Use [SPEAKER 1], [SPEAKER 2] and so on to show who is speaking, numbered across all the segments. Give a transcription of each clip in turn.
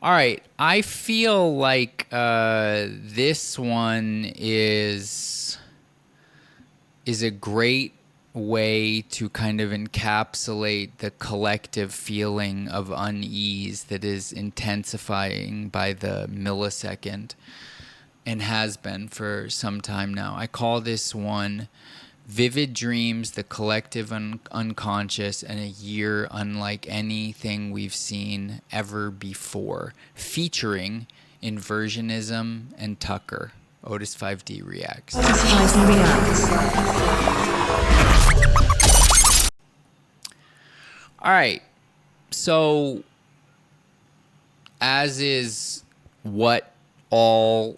[SPEAKER 1] All right. I feel like this one is a great way to kind of encapsulate the collective feeling of unease that is intensifying by the millisecond and has been for some time now. I call this one Vivid Dreams, the Collective Unconscious, and a Year Unlike Anything We've Seen Ever Before, featuring Inversionism and Tucker. Otis 5D reacts.
[SPEAKER 2] Otis 5D reacts.
[SPEAKER 1] All right. So, as is what all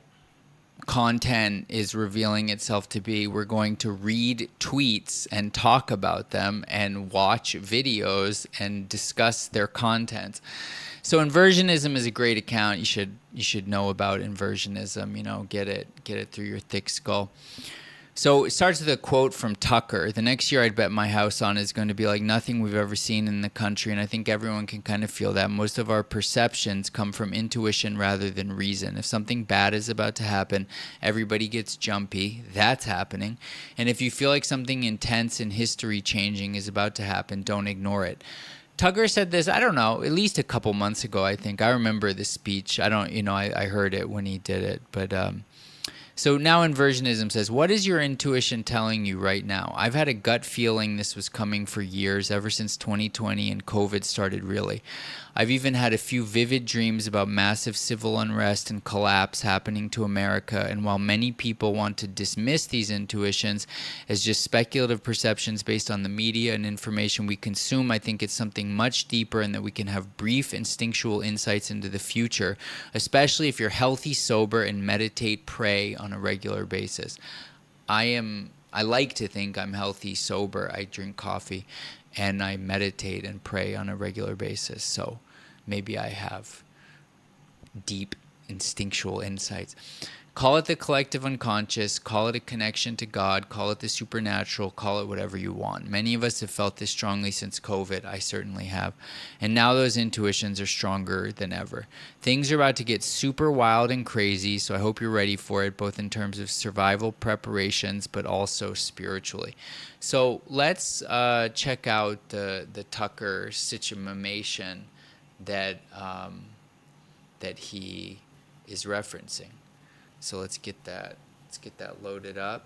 [SPEAKER 1] content is revealing itself to be, we're going to read tweets and talk about them and watch videos and discuss their content. So inversionism is a great account. You should know about inversionism, get it through your thick skull. So it starts with a quote from Tucker. The next year I'd bet my house on is going to be like nothing we've ever seen in the country. And I think everyone can kind of feel that. Most of our perceptions come from intuition rather than reason. If something bad is about to happen, everybody gets jumpy. That's happening. And if you feel like something intense and history changing is about to happen, don't ignore it. Tucker said this, I don't know, at least a couple months ago, I think. I remember this speech. I heard it when he did it. But so now inversionism says, what is your intuition telling you right now? I've had a gut feeling this was coming for years, ever since 2020 and COVID started, really. I've even had a few vivid dreams about massive civil unrest and collapse happening to America. And while many people want to dismiss these intuitions as just speculative perceptions based on the media and information we consume, I think it's something much deeper, and that we can have brief instinctual insights into the future, especially if you're healthy, sober, and meditate, pray on a regular basis. I like to think I'm healthy, sober. I drink coffee and I meditate and pray on a regular basis. So maybe I have deep instinctual insights. Call it the collective unconscious, call it a connection to God, call it the supernatural, call it whatever you want. Many of us have felt this strongly since COVID. I certainly have. And now those intuitions are stronger than ever. Things are about to get super wild and crazy, so I hope you're ready for it, both in terms of survival preparations, but also spiritually. So let's check out the Tucker situation that he is referencing. So let's get that loaded up.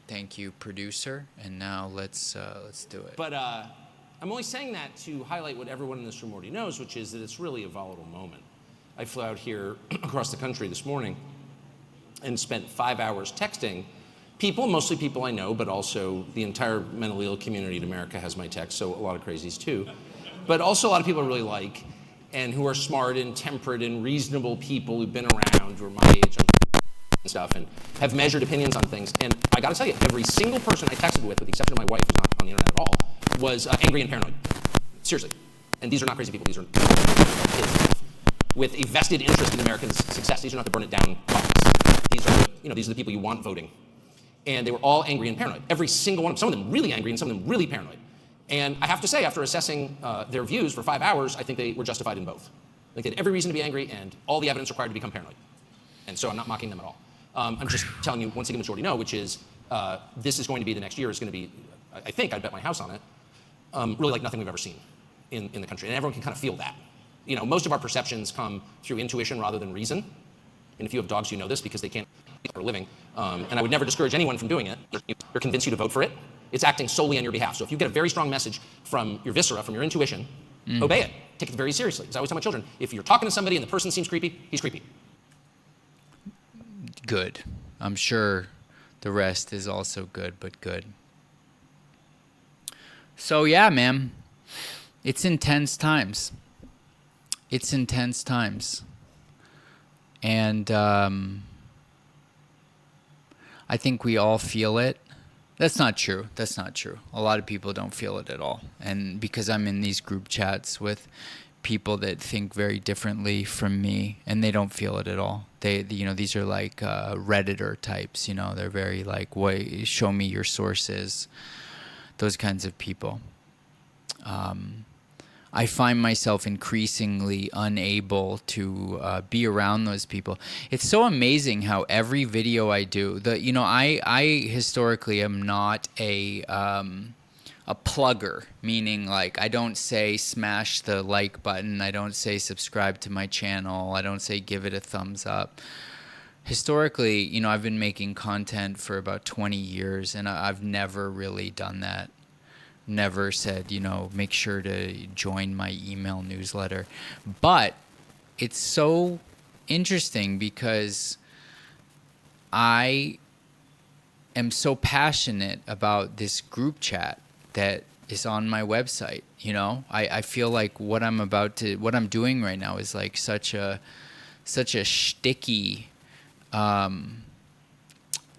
[SPEAKER 1] Thank you, producer. And now let's do it.
[SPEAKER 3] But I'm only saying that to highlight what everyone in this room already knows, which is that it's really a volatile moment. I flew out here across the country this morning and spent 5 hours texting people, mostly people I know, but also the entire mentally ill community in America has my text, so a lot of crazies too. But also a lot of people I really like, and who are smart and temperate and reasonable people who've been around, who are my age and stuff, and have measured opinions on things. And I gotta tell you, every single person I texted with the exception of my wife, who's not on the internet at all, was angry and paranoid. Seriously. And these are not crazy people. These are kids with a vested interest in Americans' success. These are not the burn it down pockets. These are the people you want voting. And they were all angry and paranoid. Every single one of them. Some of them really angry and some of them really paranoid. And I have to say, after assessing their views for 5 hours, I think they were justified in both. I think they had every reason to be angry and all the evidence required to become paranoid. And so I'm not mocking them at all. I'm just telling you, once again, what you already know, which is this is going to be, the next year is going to be, I think, I'd bet my house on it, really like nothing we've ever seen in the country. And everyone can kind of feel that. Most of our perceptions come through intuition rather than reason. And if you have dogs, you know this because they can't for a living. And I would never discourage anyone from doing it. They're convinced you to vote for it. It's acting solely on your behalf. So if you get a very strong message from your viscera, from your intuition, obey it. Take it very seriously. As I always tell my children, if you're talking to somebody and the person seems creepy, he's creepy.
[SPEAKER 1] Good. I'm sure the rest is also good, but good. So yeah, man, it's intense times. It's intense times. And I think we all feel it. That's not true. That's not true. A lot of people don't feel it at all. And because I'm in these group chats with people that think very differently from me, and they don't feel it at all. These are like Redditor types. They're very like, show me your sources. Those kinds of people. I find myself increasingly unable to be around those people. It's so amazing how every video I do, I historically am not a plugger, meaning like I don't say smash the like button, I don't say subscribe to my channel, I don't say give it a thumbs up. Historically, I've been making content for about 20 years and I've never really done that. Never said, make sure to join my email newsletter. But it's so interesting because I am so passionate about this group chat that is on my website. I feel like what I'm doing right now is like such a shticky,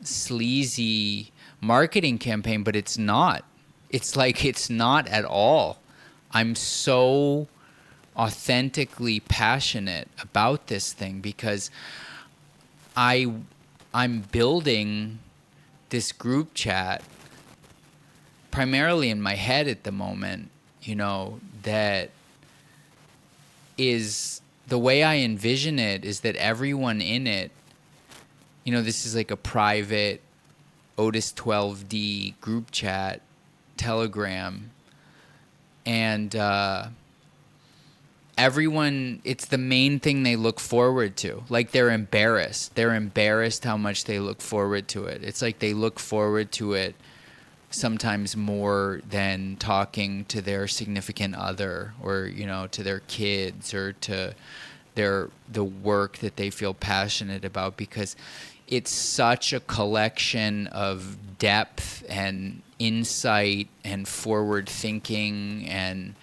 [SPEAKER 1] sleazy marketing campaign, but it's not. It's not at all. I'm so authentically passionate about this thing because I'm building this group chat primarily in my head at the moment, that is the way I envision it is that everyone in it, this is like a private Otis 12D group chat, Telegram, and everyone, it's the main thing they look forward to. Like they're embarrassed how much they look forward to it. It's like they look forward to it sometimes more than talking to their significant other or to their kids or to the work that they feel passionate about, because it's such a collection of depth and insight and forward thinking and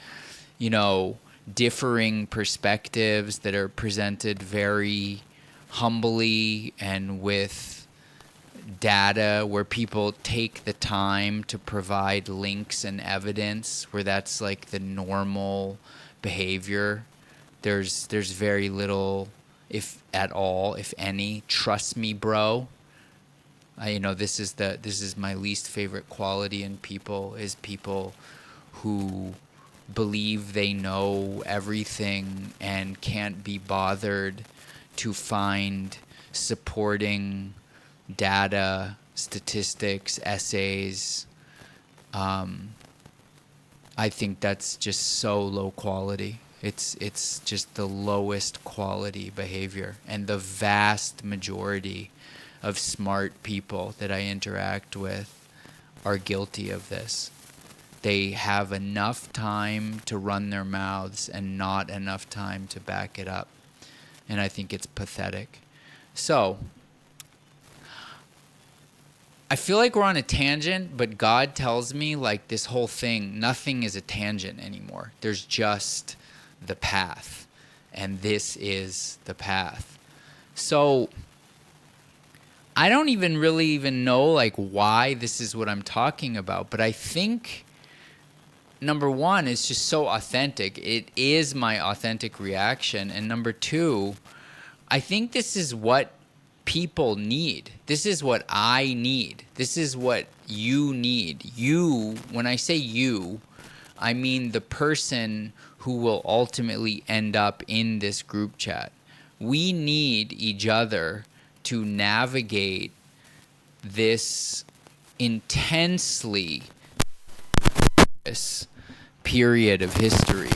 [SPEAKER 1] differing perspectives that are presented very humbly and with data, where people take the time to provide links and evidence, where that's like the normal behavior. There's very little, if at all, if any, trust me, bro. This is my least favorite quality in people, is people who believe they know everything and can't be bothered to find supporting data, statistics, essays. I think that's just so low quality. It's just the lowest quality behavior, and the vast majority of smart people that I interact with are guilty of this. They have enough time to run their mouths and not enough time to back it up. And I think it's pathetic. So, I feel like we're on a tangent, but God tells me like this whole thing, nothing is a tangent anymore. There's just the path. And this is the path. So, I don't really know like why this is what I'm talking about, but I think number one, it's just so authentic. It is my authentic reaction. And number two, I think this is what people need. This is what I need. This is what you need. You, when I say you, I mean the person who will ultimately end up in this group chat. We need each other to navigate this intensely period of history.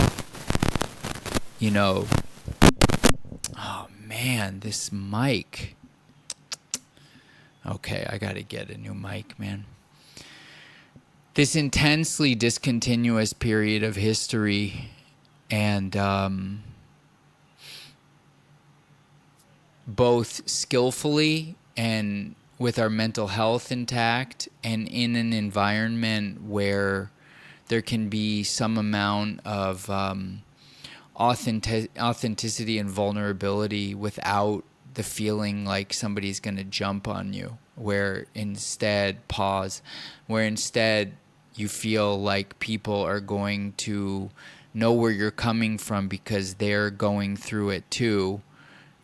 [SPEAKER 1] Oh man, this mic. Okay, I gotta get a new mic, man. This intensely discontinuous period of history, and both skillfully and with our mental health intact, and in an environment where there can be some amount of authenticity and vulnerability without the feeling like somebody's going to jump on you, where instead you feel like people are going to know where you're coming from because they're going through it too,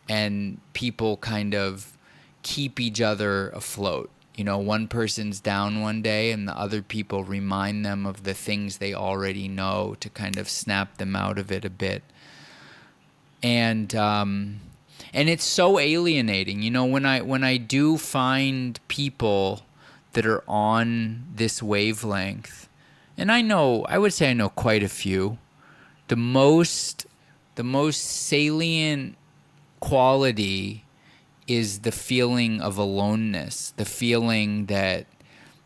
[SPEAKER 1] and people kind of keep each other afloat. You know, one person's down one day and the other people remind them of the things they already know to kind of snap them out of it a bit. And it's so alienating. You know, when I do find people that are on this wavelength, and I would say I know quite a few. The most salient quality is the feeling of aloneness, the feeling that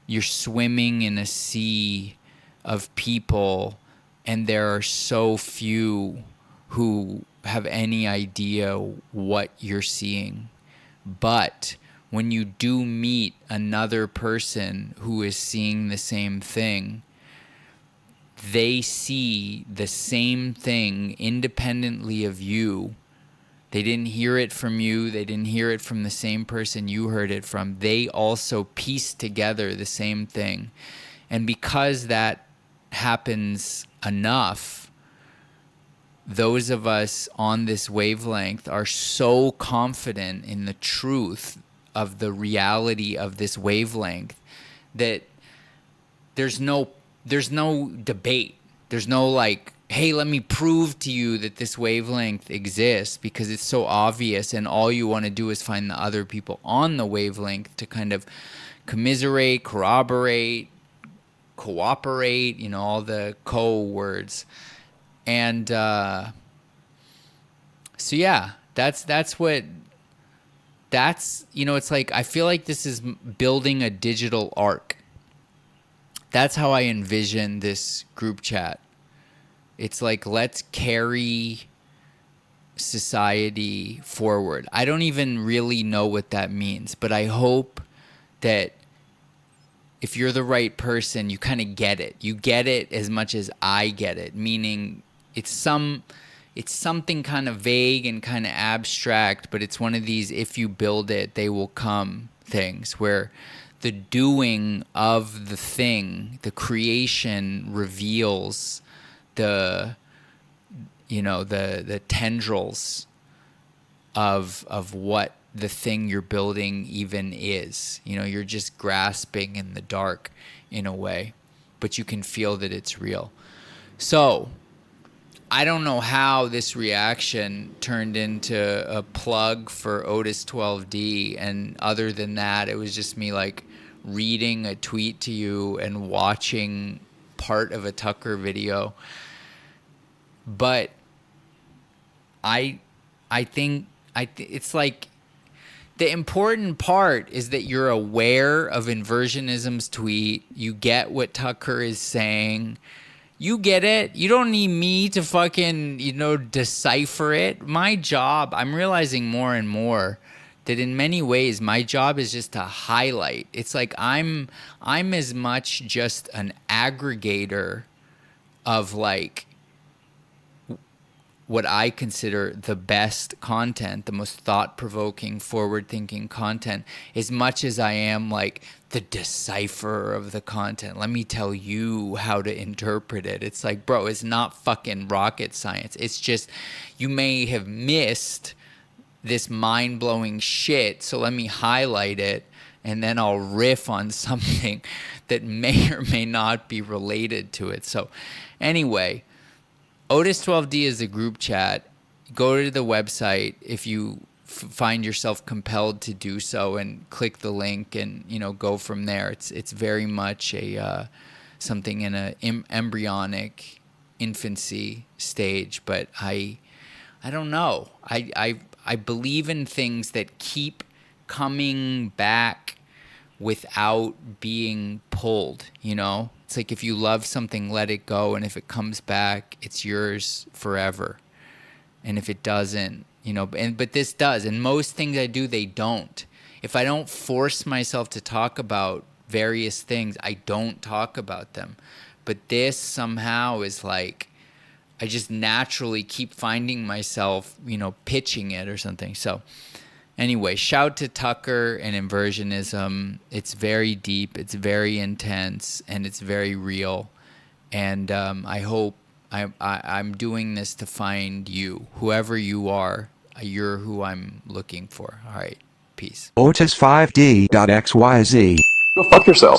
[SPEAKER 1] you're swimming in a sea of people and there are so few who have any idea what you're seeing. But when you do meet another person who is seeing the same thing, they see the same thing independently of you. They didn't hear it from you. They didn't hear it from the same person you heard it from. They also piece together the same thing. And because that happens enough, those of us on this wavelength are so confident in the truth of the reality of this wavelength that there's no debate. There's no like, hey, let me prove to you that this wavelength exists, because it's so obvious, and all you want to do is find the other people on the wavelength to kind of commiserate, corroborate, cooperate, you know, all the words. And so yeah, that's you know, it's like I feel like this is building a digital arc. That's how I envision this group chat. It's like, let's carry society forward. I don't even really know what that means, but I hope that if you're the right person, you kind of get it. You get it as much as I get it, meaning it's something kind of vague and kind of abstract, but it's one of these if you build it, they will come things where the doing of the thing, the creation reveals the tendrils of what the thing you're building even is. You know, you're just grasping in the dark in a way, but you can feel that it's real. So I don't know how this reaction turned into a plug for Otis 12D, and other than that, it was just me like reading a tweet to you and watching part of a Tucker video. But I think it's like the important part is that you're aware of inversionism's tweet. You get what Tucker is saying. You get it. You don't need me to fucking, decipher it. My job, I'm realizing more and more that in many ways my job is just to highlight. It's like I'm as much just an aggregator of like what I consider the best content, the most thought-provoking, forward-thinking content, as much as I am like the decipherer of the content. Let me tell you how to interpret it. It's like, bro, it's not fucking rocket science. It's just you may have missed this mind-blowing shit, so let me highlight it, and then I'll riff on something that may or may not be related to it. So anyway, Otis 12D is a group chat. Go to the website if you find yourself compelled to do so, and click the link and go from there. It's very much a something in a embryonic infancy stage, but I don't know. I believe in things that keep coming back without being pulled, It's like if you love something, let it go, and if it comes back, it's yours forever. And if it doesn't, but this does, and most things I do, they don't. If I don't force myself to talk about various things, I don't talk about them. But this somehow is like, I just naturally keep finding myself, pitching it or something. So anyway, shout to Tucker and inversionism. It's very deep, it's very intense, and it's very real. And I hope I'm doing this to find you. Whoever you are, you're who I'm looking for. All right. Peace.
[SPEAKER 4] Otis5D.xyz.
[SPEAKER 5] Go fuck yourself.